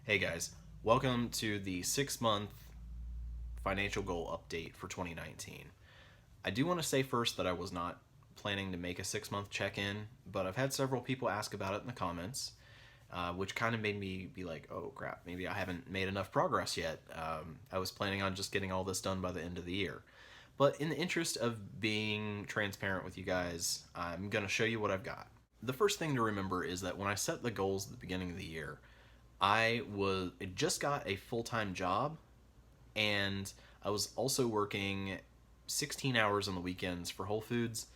Hey guys, welcome to the 6-month financial goal update for 2019. I do want to say first that I was not planning to make a 6-month check-in, but I've had several people ask about it in the comments, which kind of made me be like, oh crap, maybe I haven't made enough progress yet. I was planning on just getting all this done by the end of the year. But in the interest of being transparent with you guys, I'm going to show you what I've got. The first thing to remember is that when I set the goals at the beginning of the year, I just got a full-time job, and I was also working 16 hours on the weekends for Whole Foods,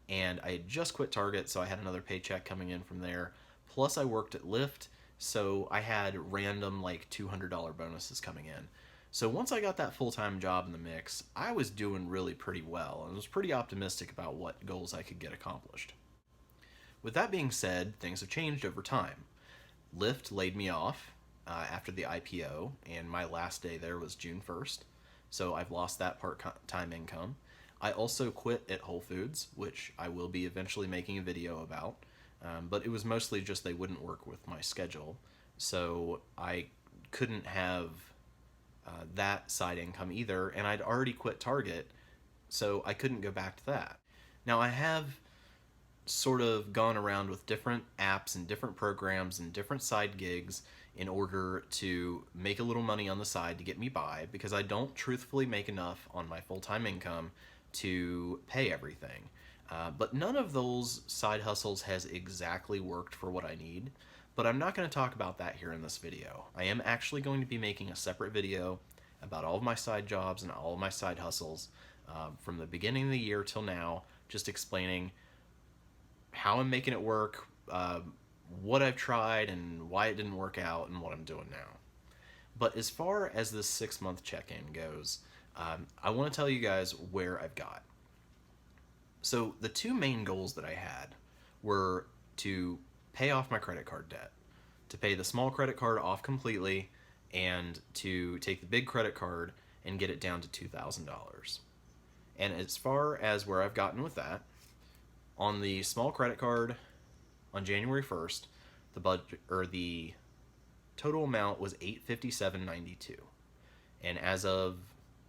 and I had just quit Target, so I had another paycheck coming in from there. Plus I worked at Lyft, so I had random like $200 bonuses coming in. So once I got that full-time job in the mix, I was doing really pretty well and was pretty optimistic about what goals I could get accomplished. With that being said, things have changed over time. Lyft laid me off after the IPO, and my last day there was June 1st, so I've lost that part-time income. I also quit at Whole Foods, which I will be eventually making a video about, but it was mostly just they wouldn't work with my schedule, so I couldn't have that side income either, and I'd already quit Target, so I couldn't go back to that. Now I have sort of gone around with different apps and different programs and different side gigs in order to make a little money on the side to get me by, because I don't truthfully make enough on my full-time income to pay everything. But none of those side hustles has exactly worked for what I need, but I'm not going to talk about that here in this video. I am actually going to be making a separate video about all of my side jobs and all of my side hustles from the beginning of the year till now, just explaining how I'm making it work, what I've tried and why it didn't work out, and what I'm doing now. But as far as this 6-month check-in goes, I want to tell you guys where I've got. So the two main goals that I had were to pay off my credit card debt, to pay the small credit card off completely, and to take the big credit card and get it down to $2,000. And as far as where I've gotten with that, on the small credit card, on January 1st, the total amount was $857.92, and as of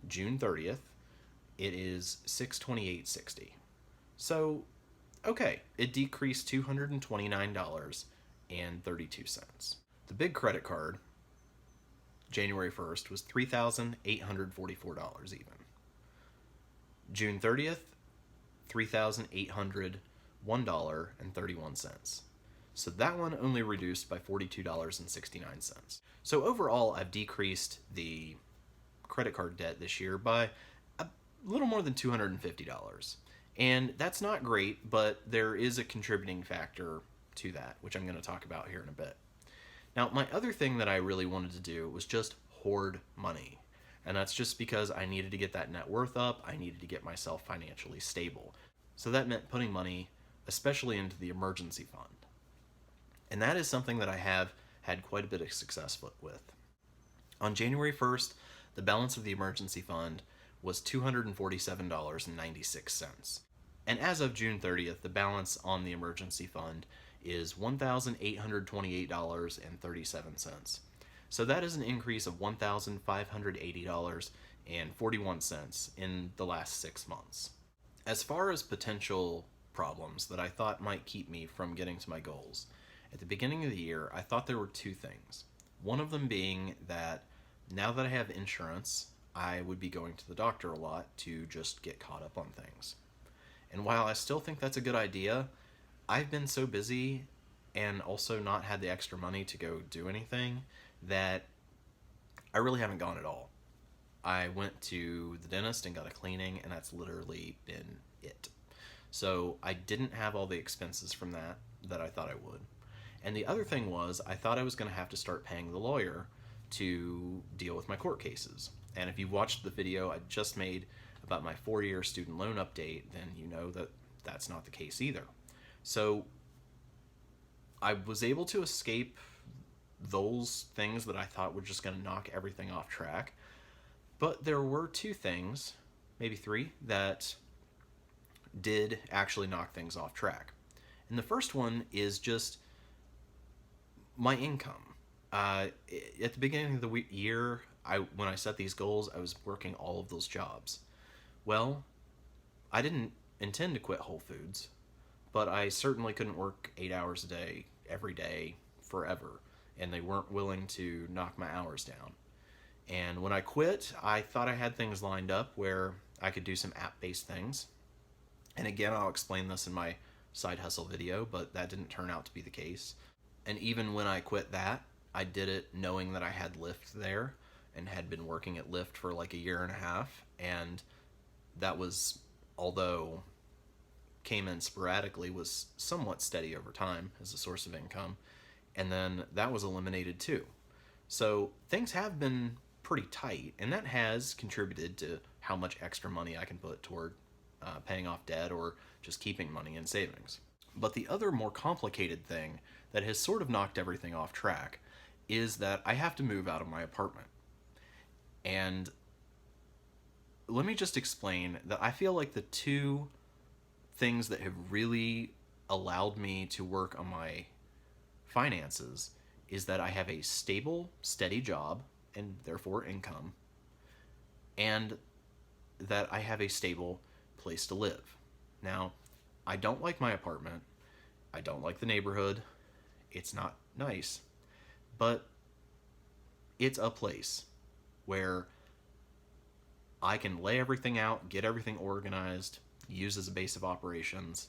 June 30th, it is $628.60. So, okay, it decreased $229.32. The big credit card, January 1st, was $3,844 even. June 30th, $3,801.31. So that one only reduced by $42.69. So overall, I've decreased the credit card debt this year by a little more than $250. And that's not great, but there is a contributing factor to that, which I'm going to talk about here in a bit. Now, my other thing that I really wanted to do was just hoard money. And that's just because I needed to get that net worth up. I needed to get myself financially stable. So that meant putting money, especially into the emergency fund. And that is something that I have had quite a bit of success with. On January 1st, the balance of the emergency fund was $247.96. And as of June 30th, the balance on the emergency fund is $1,828.37. So that is an increase of $1,580.41 in the last 6 months. As far as potential problems that I thought might keep me from getting to my goals, at the beginning of the year, I thought there were two things. One of them being that now that I have insurance, I would be going to the doctor a lot to just get caught up on things. And while I still think that's a good idea, I've been so busy and also not had the extra money to go do anything that I really haven't gone at all. I went to the dentist and got a cleaning, and that's literally been it. So I didn't have all the expenses from that I thought I would. And the other thing was, I thought I was going to have to start paying the lawyer to deal with my court cases. And if you watched the video I just made about my 4-year student loan update, then you know that that's not the case either. So I was able to escape those things that I thought were just going to knock everything off track. But there were two things, maybe three, that did actually knock things off track. And the first one is just my income. At the beginning of the year, when I set these goals, I was working all of those jobs. Well, I didn't intend to quit Whole Foods, but I certainly couldn't work 8 hours a day, every day, forever, and they weren't willing to knock my hours down. And when I quit, I thought I had things lined up where I could do some app-based things. And again, I'll explain this in my side hustle video, but that didn't turn out to be the case. And even when I quit that, I did it knowing that I had Lyft there and had been working at Lyft for like a year and a half. And that was, although came in sporadically, was somewhat steady over time as a source of income. And then that was eliminated too. So things have been pretty tight, and that has contributed to how much extra money I can put toward paying off debt or just keeping money in savings. But the other more complicated thing that has sort of knocked everything off track is that I have to move out of my apartment. And let me just explain that I feel like the two things that have really allowed me to work on my finances is that I have a stable, steady job and therefore income, and that I have a stable place to live. Now, I don't like my apartment. I don't like the neighborhood. It's not nice, but it's a place where I can lay everything out, get everything organized, use as a base of operations,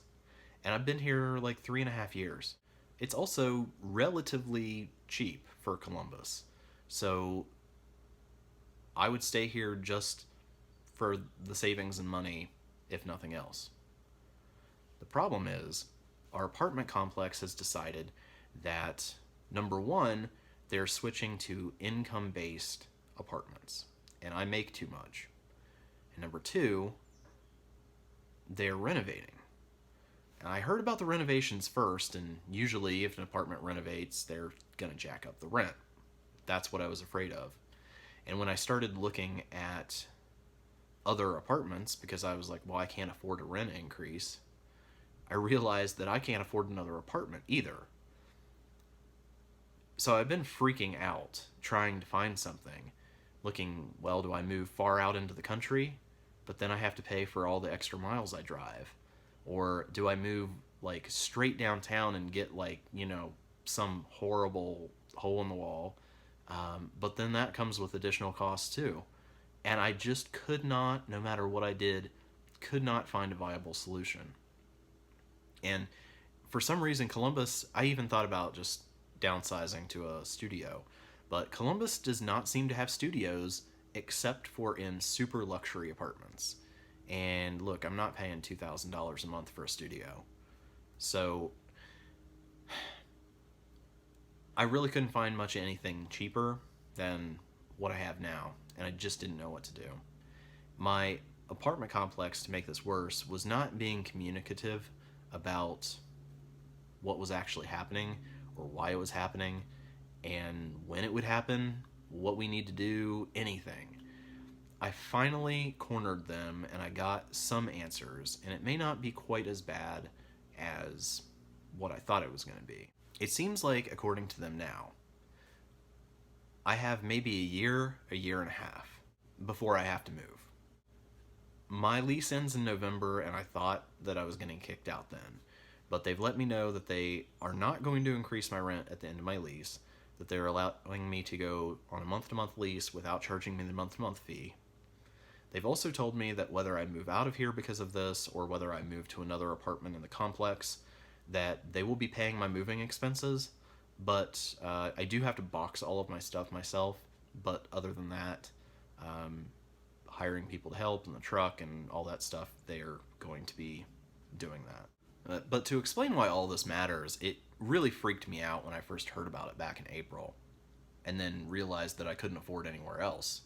and I've been here like 3.5 years. It's also relatively cheap for Columbus, so I would stay here just for the savings and money, if nothing else. The problem is, our apartment complex has decided that, number one, they're switching to income-based apartments, and I make too much. And number two, they're renovating. And I heard about the renovations first, and usually if an apartment renovates, they're going to jack up the rent. That's what I was afraid of. And when I started looking at other apartments, because I was like, well, I can't afford a rent increase, I realized that I can't afford another apartment either. So I've been freaking out trying to find something, looking, well, do I move far out into the country, but then I have to pay for all the extra miles I drive? Or do I move like straight downtown and get like, some horrible hole in the wall? But then that comes with additional costs too. And I just could not, no matter what I did, could not find a viable solution. And for some reason, Columbus, I even thought about just downsizing to a studio. But Columbus does not seem to have studios except for in super luxury apartments. And look, I'm not paying $2,000 a month for a studio. So I really couldn't find much anything cheaper than what I have now, and I just didn't know what to do. My apartment complex, to make this worse, was not being communicative about what was actually happening or why it was happening and when it would happen, what we need to do, anything. I finally cornered them and I got some answers, and it may not be quite as bad as what I thought it was going to be. It seems like, according to them now, I have maybe a year and a half before I have to move. My lease ends in November, and I thought that I was getting kicked out then. But they've let me know that they are not going to increase my rent at the end of my lease, that they're allowing me to go on a month-to-month lease without charging me the month-to-month fee. They've also told me that whether I move out of here because of this or whether I move to another apartment in the complex, that they will be paying my moving expenses, but I do have to box all of my stuff myself. But other than that, hiring people to help in the truck and all that stuff, they're going to be doing that. But to explain why all this matters, it really freaked me out when I first heard about it back in April, and then realized that I couldn't afford anywhere else.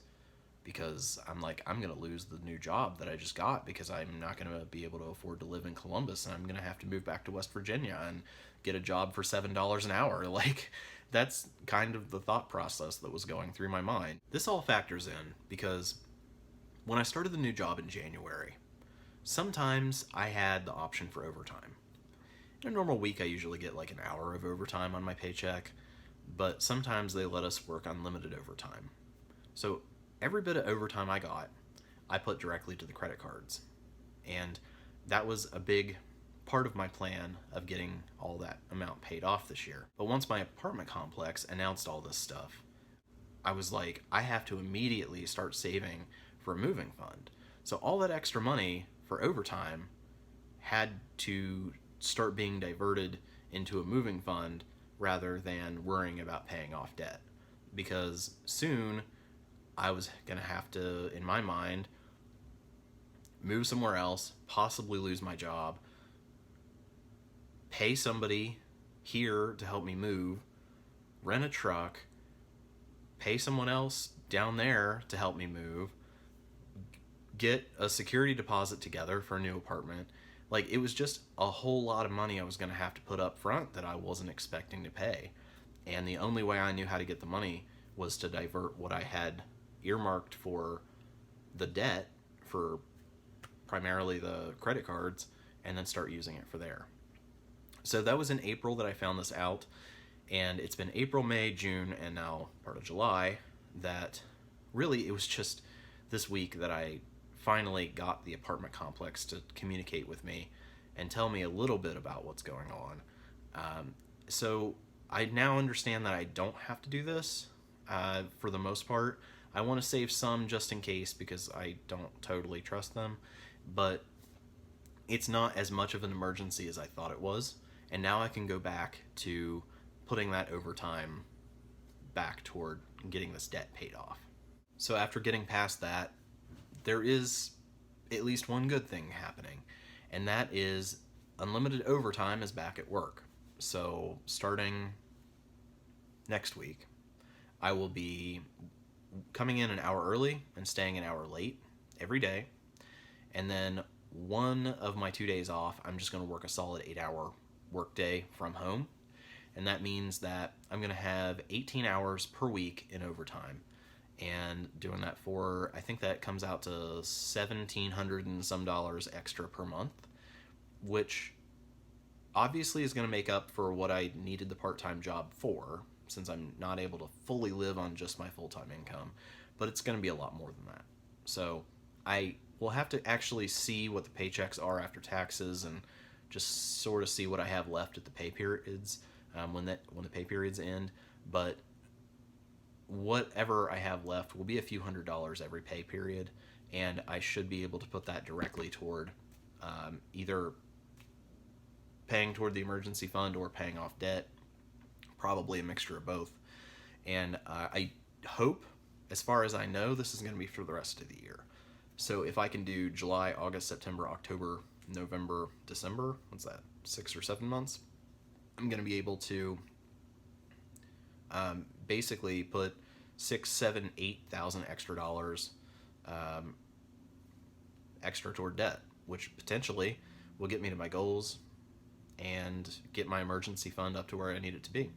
Because I'm like, I'm going to lose the new job that I just got because I'm not going to be able to afford to live in Columbus, and I'm going to have to move back to West Virginia and get a job for $7 an hour. Like, that's kind of the thought process that was going through my mind. This all factors in because when I started the new job in January, sometimes I had the option for overtime. In a normal week, I usually get like an hour of overtime on my paycheck, but sometimes they let us work unlimited overtime. So every bit of overtime I got, I put directly to the credit cards. And that was a big part of my plan of getting all that amount paid off this year. But once my apartment complex announced all this stuff, I was like, I have to immediately start saving for a moving fund. So all that extra money for overtime had to start being diverted into a moving fund rather than worrying about paying off debt. Because soon I was going to have to, in my mind, move somewhere else, possibly lose my job, pay somebody here to help me move, rent a truck, pay someone else down there to help me move, get a security deposit together for a new apartment. Like, it was just a whole lot of money I was going to have to put up front that I wasn't expecting to pay. And the only way I knew how to get the money was to divert what I had earmarked for the debt, for primarily the credit cards, and then start using it for there. So that was in April that I found this out, and it's been April, May, June, and now part of July that really it was just this week that I finally got the apartment complex to communicate with me and tell me a little bit about what's going on. So I now understand that I don't have to do this for the most part. I want to save some just in case because I don't totally trust them, but it's not as much of an emergency as I thought it was. And now I can go back to putting that overtime back toward getting this debt paid off. So after getting past that, there is at least one good thing happening, and that is unlimited overtime is back at work. So starting next week, I will be coming in an hour early and staying an hour late every day. And then one of my 2 days off, I'm just going to work a solid 8-hour work day from home. And that means that I'm going to have 18 hours per week in overtime. And doing that for, I think that comes out to $1,700 and some dollars extra per month, which obviously is going to make up for what I needed the part-time job for, since I'm not able to fully live on just my full-time income, but it's going to be a lot more than that. So I will have to actually see what the paychecks are after taxes and just sort of see what I have left at the pay periods when the pay periods end. But whatever I have left will be a few $100s every pay period, and I should be able to put that directly toward either paying toward the emergency fund or paying off debt, probably a mixture of both. And I hope, as far as I know, this is going to be for the rest of the year. So if I can do July, August, September, October, November, December, what's that, 6 or 7 months, I'm going to be able to basically put $6,000, $7,000, $8,000 extra dollars extra toward debt, which potentially will get me to my goals and get my emergency fund up to where I need it to be.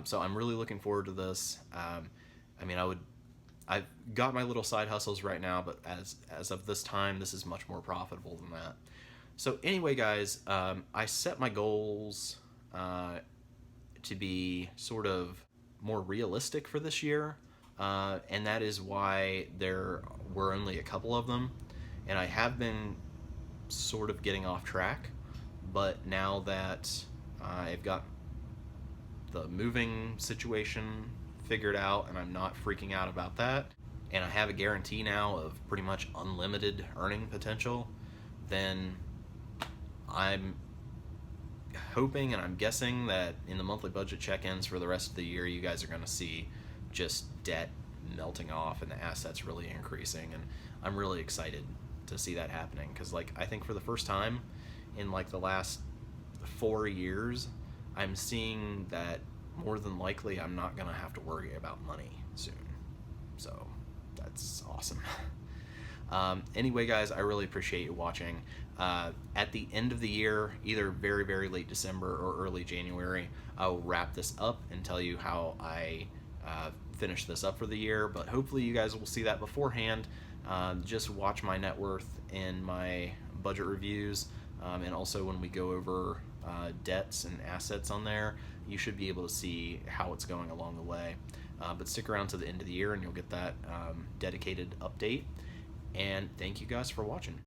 So I'm really looking forward to this. I mean, I've got my little side hustles right now, but as of this time, this is much more profitable than that. So anyway, guys, I set my goals to be sort of more realistic for this year, and that is why there were only a couple of them, and I have been sort of getting off track, but now that I've got the moving situation figured out and I'm not freaking out about that, and I have a guarantee now of pretty much unlimited earning potential, then I'm hoping and I'm guessing that in the monthly budget check-ins for the rest of the year, you guys are going to see just debt melting off and the assets really increasing, and I'm really excited to see that happening, because like I think for the first time in like the last 4 years, I'm seeing that more than likely I'm not going to have to worry about money soon. So that's awesome. Anyway, guys, I really appreciate you watching. At the end of the year, either very, very late December or early January, I'll wrap this up and tell you how I finish this up for the year, but hopefully you guys will see that beforehand. Just watch my net worth in my budget reviews, and also when we go over debts and assets on there, you should be able to see how it's going along the way. But stick around to the end of the year and you'll get that dedicated update. And thank you guys for watching.